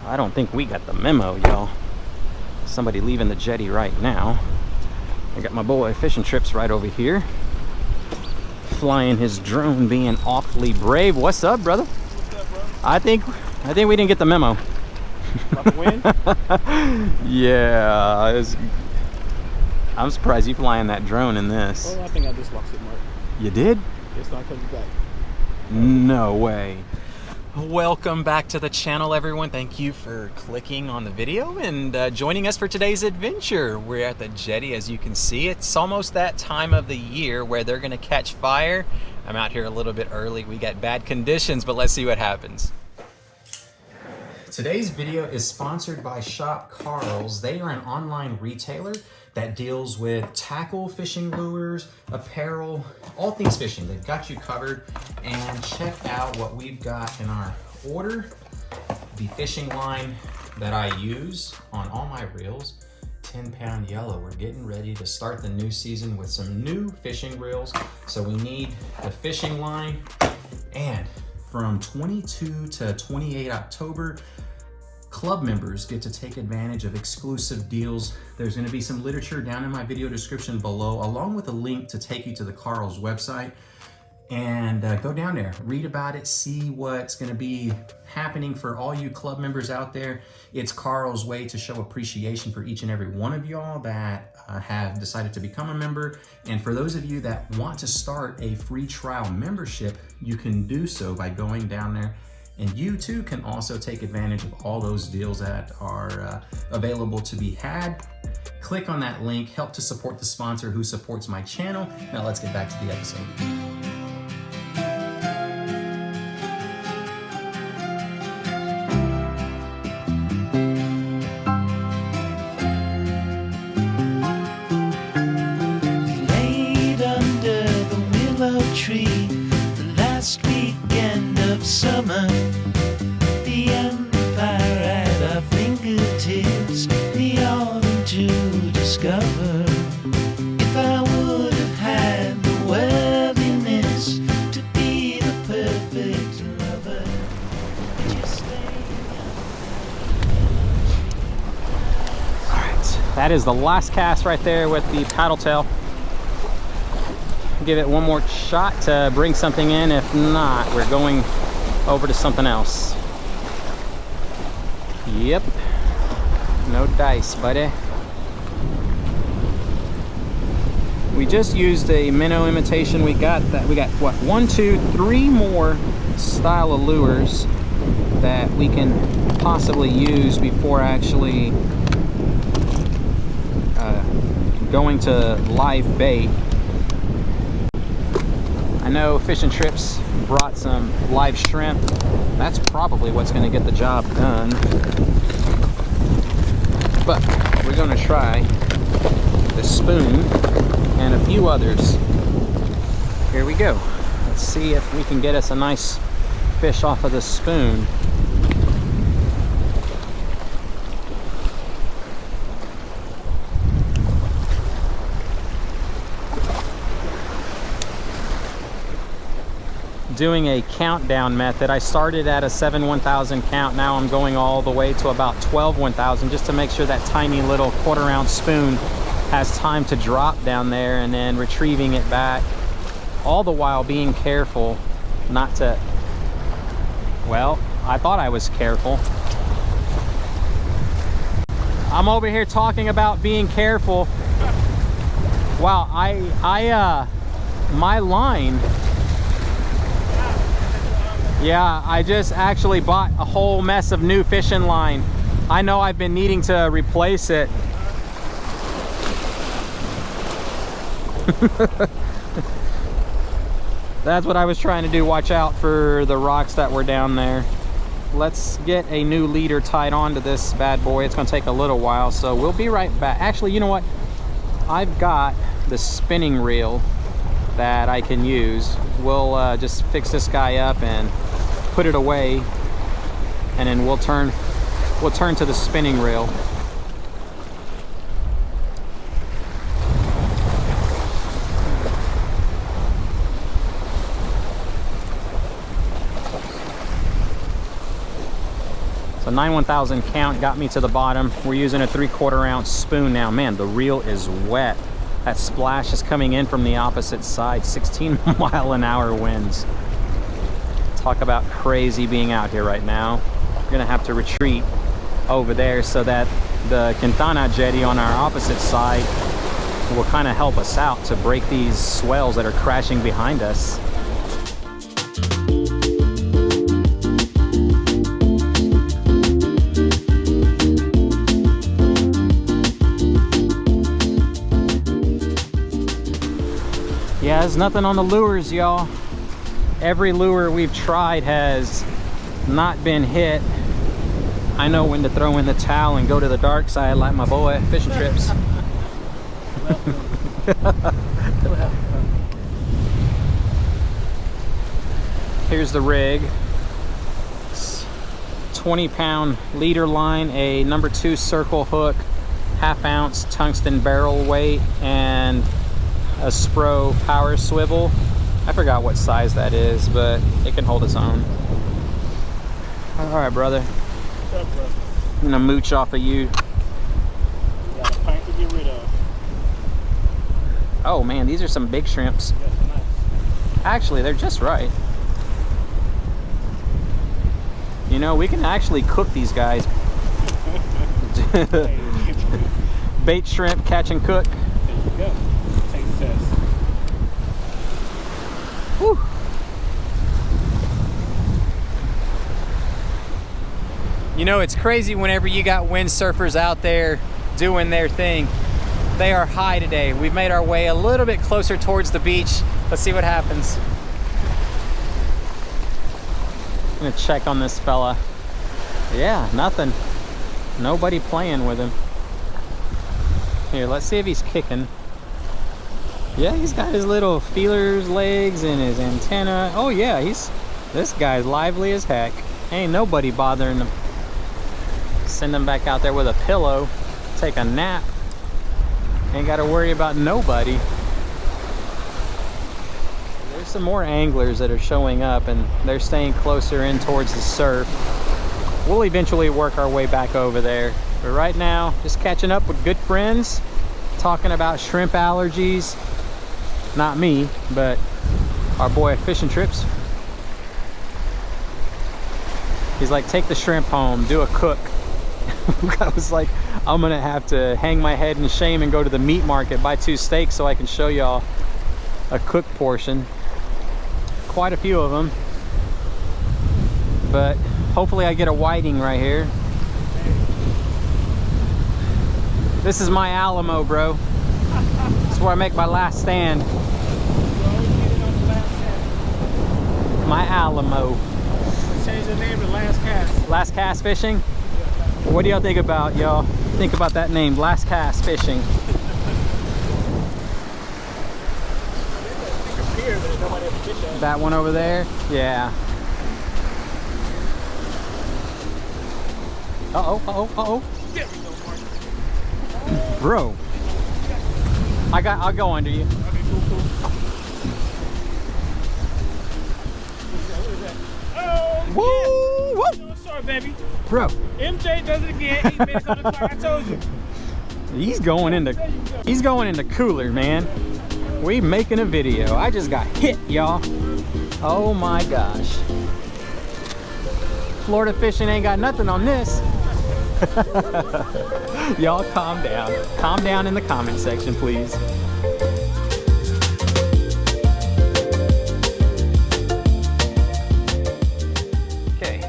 I don't think we got the memo, y'all. Somebody leaving the jetty right now. I got my boy Fishing Trips right over here, flying his drone, being awfully brave. What's up, brother? What's up, bro? I think we didn't get the memo. About to win? Yeah, I'm surprised you flying that drone in this. Oh, I think I just lost it, Mark. You did? It's not coming back. No way. Welcome back to the channel, everyone. Thank you for clicking on the video and joining us for today's adventure. We're at the jetty. As you can see, it's almost that time of the year where they're gonna catch fire. I'm out here a little bit early. We got bad conditions, but let's see what happens. Today's video is sponsored by Shop Karl's. They are an online retailer that deals with tackle, fishing lures, apparel, all things fishing. They've got you covered. And check out what we've got in our order. The fishing line that I use on all my reels, 10-pound yellow. We're getting ready to start the new season with some new fishing reels. So we need the fishing line. And from 22 to 28 October, club members get to take advantage of exclusive deals. There's going to be some literature down in my video description below, along with a link to take you to the Karl's website. And go down there, read about it, see what's going to be happening for all you club members out there. It's Karl's way to show appreciation for each and every one of y'all that have decided to become a member. And for those of you that want to start a free trial membership, you can do so by going down there. And you too can also take advantage of all those deals that are available to be had. Click on that link, help to support the sponsor who supports my channel. Now let's get back to the episode. Laid under the willow tree, the last weekend of summer. The empire at our fingertips, the autumn to discover. If I would have had the worthiness to be the perfect lover, would you stay? All right, that is the last cast right there with the paddle tail. Give it one more shot to bring something in. If not, we're going over to something else. Yep, no dice, buddy. We just used a minnow imitation. We got what, 1, 2, 3 more style of lures that we can possibly use before actually going to live bait. I know Fishing Trips brought some live shrimp. That's probably what's going to get the job done. But we're going to try the spoon and a few others. Here we go. Let's see if we can get us a nice fish off of the spoon. Doing a countdown method. I started at a 7 1000 count. Now I'm going all the way to about 12 1000 just to make sure that tiny little 1/4 ounce spoon has time to drop down there, and then retrieving it back, all the while being careful not to, well, I thought I was careful. I'm over here talking about being careful. Wow, my line, yeah, I just actually bought a whole mess of new fishing line. I know I've been needing to replace it. That's what I was trying to do. Watch out for the rocks that were down there. Let's get a new leader tied onto this bad boy. It's gonna take a little while, so we'll be right back. Actually, you know what? I've got the spinning reel that I can use. We'll just fix this guy up and put it away, and then we'll turn to the spinning reel. So 9/1000 count got me to the bottom. We're using a 3/4 ounce spoon now. Man, the reel is wet. That splash is coming in from the opposite side. 16 mile-an-hour winds. Talk about crazy being out here right now. We're gonna have to retreat over there so that the Quintana jetty on our opposite side will kind of help us out to break these swells that are crashing behind us. Yeah, there's nothing on the lures, y'all. Every lure we've tried has not been hit. I know when to throw in the towel and go to the dark side like my boy, Fishing Trips. Here's the rig. It's 20-pound leader line, a number 2 circle hook, 1/2 ounce tungsten barrel weight, and a Spro power swivel. I forgot what size that is, but it can hold its own. All right, brother. What's up, bro? I'm gonna mooch off of you. You got a pint to get rid of. Oh man, these are some big shrimps. That's nice. Actually, they're just right. You know, we can actually cook these guys. Bait shrimp, catch and cook. There you go. Taste test. Whew. You know, it's crazy whenever you got windsurfers out there doing their thing. They are high today. We've made our way a little bit closer towards the beach. Let's see what happens. I'm gonna check on this fella. Yeah, nothing. Nobody playing with him. Here, let's see if he's kicking. Yeah, he's got his little feelers legs and his antenna. Oh yeah, this guy's lively as heck. Ain't nobody bothering him. Send him back out there with a pillow, take a nap. Ain't got to worry about nobody. There's some more anglers that are showing up and they're staying closer in towards the surf. We'll eventually work our way back over there. But right now, just catching up with good friends, talking about shrimp allergies. Not me, but our boy Fishing Trips. He's like, take the shrimp home, do a cook. I was like, I'm gonna have to hang my head in shame and go to the meat market, buy 2 steaks so I can show y'all a cooked portion. Quite a few of them, but hopefully I get a whiting right here. This is my Alamo, bro. This is where I make my last stand. My Alamo. Change the name to Last Cast. Last Cast Fishing? What do y'all think about, y'all? Think about that name, Last Cast Fishing. That one over there? Yeah. Uh-oh, uh-oh, uh-oh. Bro. I'll go under you. Okay, cool. Oh, Woo! yeah. Woo! Sorry, baby. Bro. MJ does it again. 8 minutes on the clock. I told you. He's going into cooler, man. We making a video. I just got hit, y'all. Oh my gosh. Florida fishing ain't got nothing on this. Y'all calm down. Calm down in the comment section, please. Okay,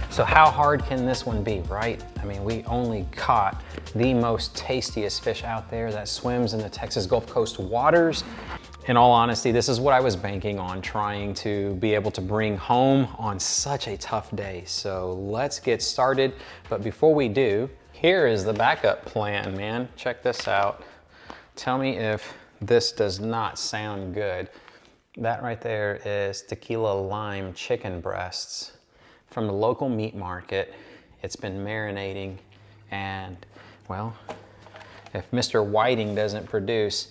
so how hard can this one be, right? I mean, we only caught the most tastiest fish out there that swims in the Texas Gulf Coast waters. In all honesty, this is what I was banking on, trying to be able to bring home on such a tough day. So let's get started. But before we do, here is the backup plan, man. Check this out. Tell me if this does not sound good. That right there is tequila lime chicken breasts from the local meat market. It's been marinating, and well, if Mr. Whiting doesn't produce,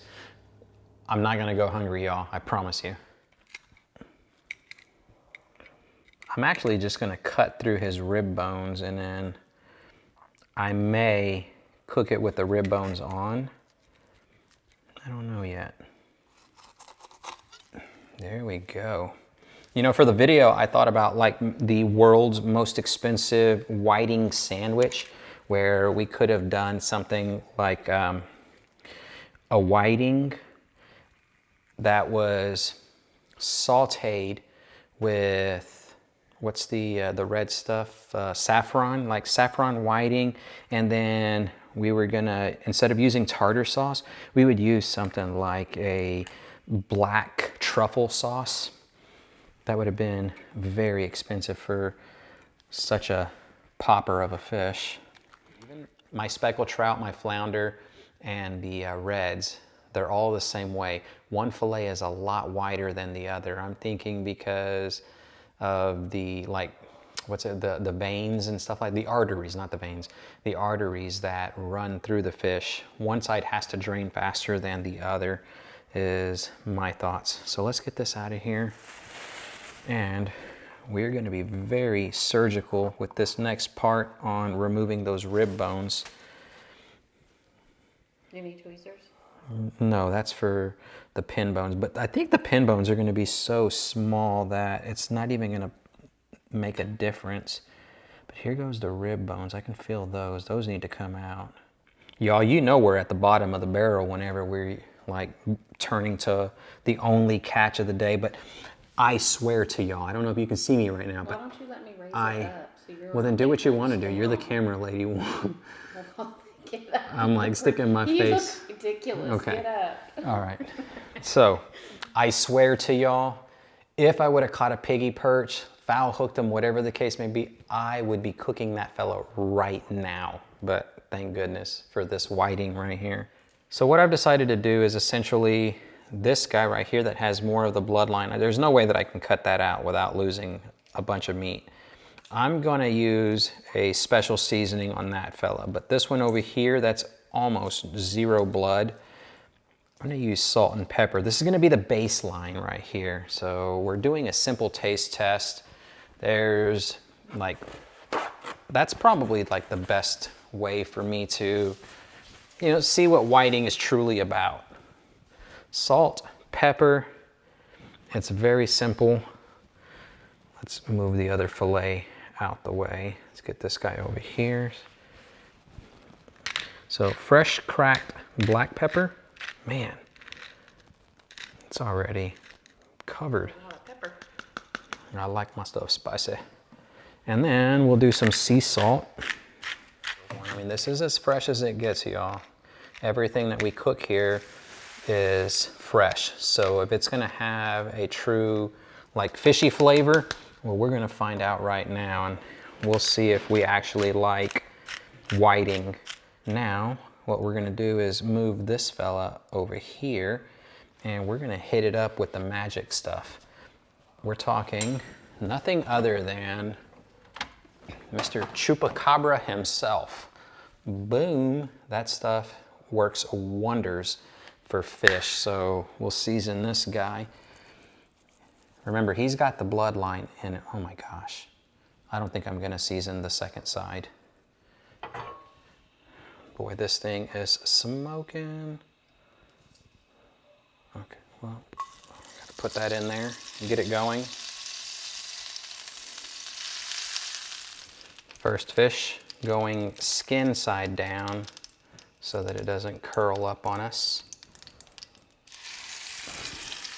I'm not gonna go hungry, y'all, I promise you. I'm actually just gonna cut through his rib bones, and then I may cook it with the rib bones on. I don't know yet. There we go. You know, for the video, I thought about like the world's most expensive whiting sandwich, where we could have done something like a whiting that was sauteed with, what's the red stuff? Saffron, like saffron whiting. And then we were gonna, instead of using tartar sauce, we would use something like a black truffle sauce. That would have been very expensive for such a popper of a fish. My speckled trout, my flounder, and the reds, they're all the same way. One fillet is a lot wider than the other. I'm thinking because of the, like, what's it, the veins and stuff, like the arteries, not the veins, the arteries that run through the fish. One side has to drain faster than the other, is my thoughts. So let's get this out of here. And we're going to be very surgical with this next part on removing those rib bones. You need tweezers? No, that's for the pin bones. But I think the pin bones are going to be so small that it's not even going to make a difference. But here goes the rib bones. I can feel those. Those need to come out. Y'all, you know we're at the bottom of the barrel whenever we're like turning to the only catch of the day. But I swear to y'all, I don't know if you can see me right now, but why don't you let me raise it up? So you're well, then do what you want to do. You're the camera lady. I'm like sticking my face. Look ridiculous. Okay. Get up. All right. So I swear to y'all, if I would have caught a piggy perch, foul hooked him, whatever the case may be, I would be cooking that fellow right now. But thank goodness for this whiting right here. So what I've decided to do is essentially this guy right here that has more of the bloodline. There's no way that I can cut that out without losing a bunch of meat. I'm gonna use a special seasoning on that fella, but this one over here, that's almost zero blood. I'm gonna use salt and pepper. This is gonna be the baseline right here. So we're doing a simple taste test. There's like, that's probably like the best way for me to, you know, see what whiting is truly about. Salt, pepper, it's very simple. Let's move the other fillet out the way. Let's get this guy over here. So fresh cracked black pepper, man, it's already covered. A lot of pepper. I like my stuff spicy. And then we'll do some sea salt. I mean, this is as fresh as it gets, y'all. Everything that we cook here is fresh. So if it's gonna have a true like fishy flavor, well, we're gonna find out right now, and we'll see if we actually like whiting. Now, what we're gonna do is move this fella over here, and we're gonna hit it up with the magic stuff. We're talking nothing other than Mr. Chupacabra himself. Boom, that stuff works wonders for fish. So we'll season this guy. Remember, he's got the bloodline in it. Oh my gosh. I don't think I'm gonna season the second side. Boy, this thing is smoking. Okay, well, gotta put that in there and get it going. First fish going skin side down so that it doesn't curl up on us.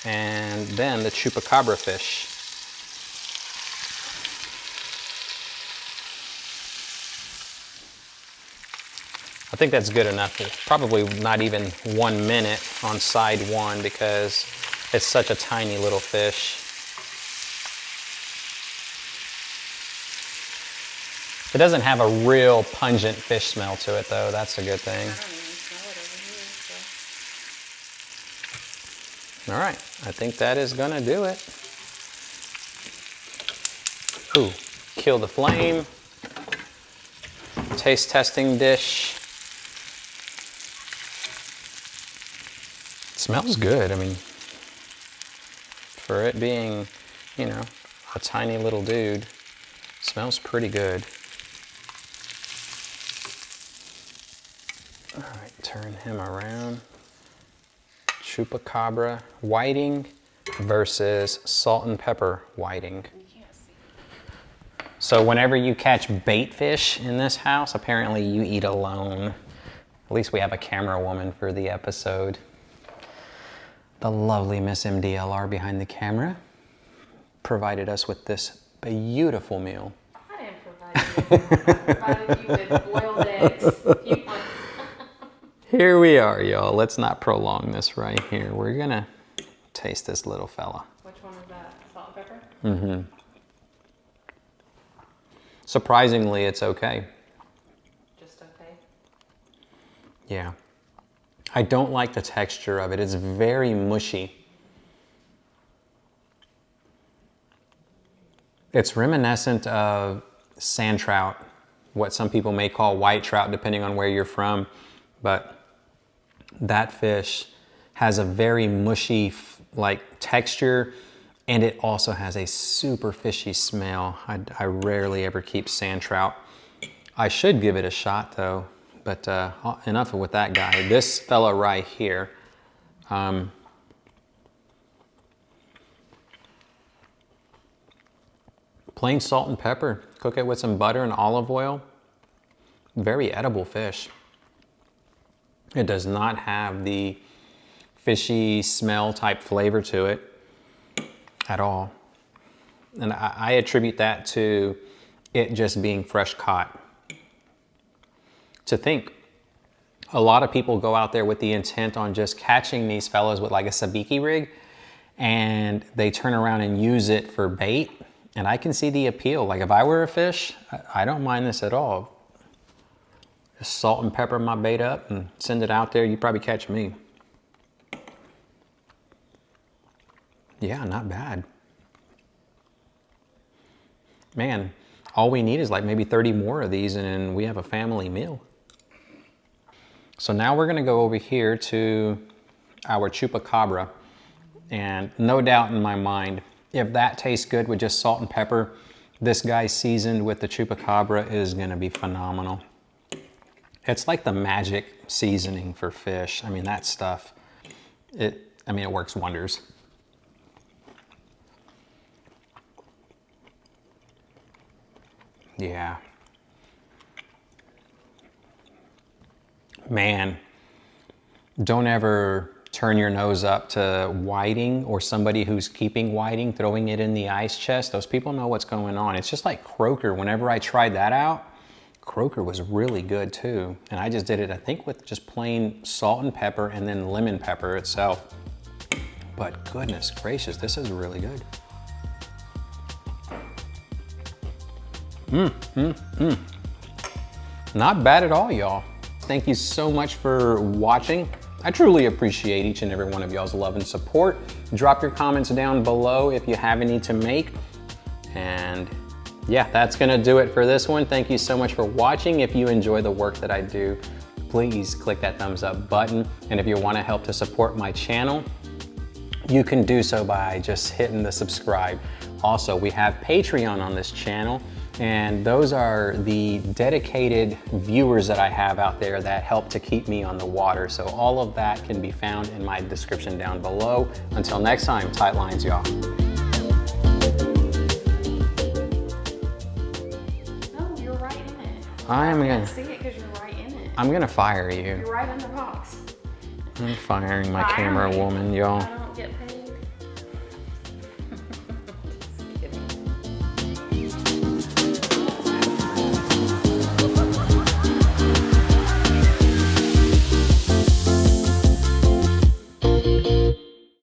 And then the chupacabra fish. I think that's good enough. Probably not even 1 minute on side one because it's such a tiny little fish. It doesn't have a real pungent fish smell to it though. That's a good thing. I don't even smell it over here, so. All right, I think that is gonna do it. Ooh, kill the flame. Taste testing dish. It smells good. I mean, for it being, you know, a tiny little dude. Smells pretty good. All right, turn him around. Chupacabra whiting versus salt and pepper whiting. So whenever you catch bait fish in this house, apparently you eat alone. At least we have a camera woman for the episode. The lovely Miss MDLR behind the camera provided us with this beautiful meal. I didn't provide you. I provided you with boiled eggs. You want Here we are, y'all. Let's not prolong this right here. We're gonna taste this little fella. which one is that? Salt and pepper? Mm-hmm. Surprisingly, it's okay. Just okay. Yeah. I don't like the texture of it. It's very mushy. It's reminiscent of sand trout, what some people may call white trout, depending on where you're from. But that fish has a very mushy like texture, and it also has a super fishy smell. I rarely ever keep sand trout. I should give it a shot though, but enough with that guy. This fella right here, plain salt and pepper. Cook it with some butter and olive oil. Very edible fish. It does not have the fishy smell type flavor to it at all. And I attribute that to it just being fresh caught. To think, a lot of people go out there with the intent on just catching these fellows with like a sabiki rig, and they turn around and use it for bait. And I can see the appeal. Like if I were a fish, I don't mind this at all. Just salt and pepper my bait up and send it out there. You probably catch me. Yeah, not bad. Man, all we need is like maybe 30 more of these and we have a family meal. So now we're gonna go over here to our chupacabra. And no doubt in my mind, if that tastes good with just salt and pepper, this guy seasoned with the chupacabra is gonna be phenomenal. It's like the magic seasoning for fish. I mean, that stuff, it works wonders. Yeah. Man, don't ever turn your nose up to whiting or somebody who's keeping whiting, throwing it in the ice chest. Those people know what's going on. It's just like croaker. Whenever I tried that out, croaker was really good too. And I just did it, I think, with just plain salt and pepper and then lemon pepper itself. But goodness gracious, this is really good. Not bad at all, y'all. Thank you so much for watching. I truly appreciate each and every one of y'all's love and support. Drop your comments down below if you have any to make. And yeah, that's gonna do it for this one. Thank you so much for watching. If you enjoy the work that I do, please click that thumbs up button. And if you wanna help to support my channel, you can do so by just hitting the subscribe. Also, we have Patreon on this channel, and those are the dedicated viewers that I have out there that help to keep me on the water. So all of that can be found in my description down below. Until next time, tight lines, y'all. No, you're right in it. I'm I gonna can't see it because you're right in it. I'm gonna fire you. You're right in the box. I'm firing my Fire camera me. woman, y'all. I don't get paid.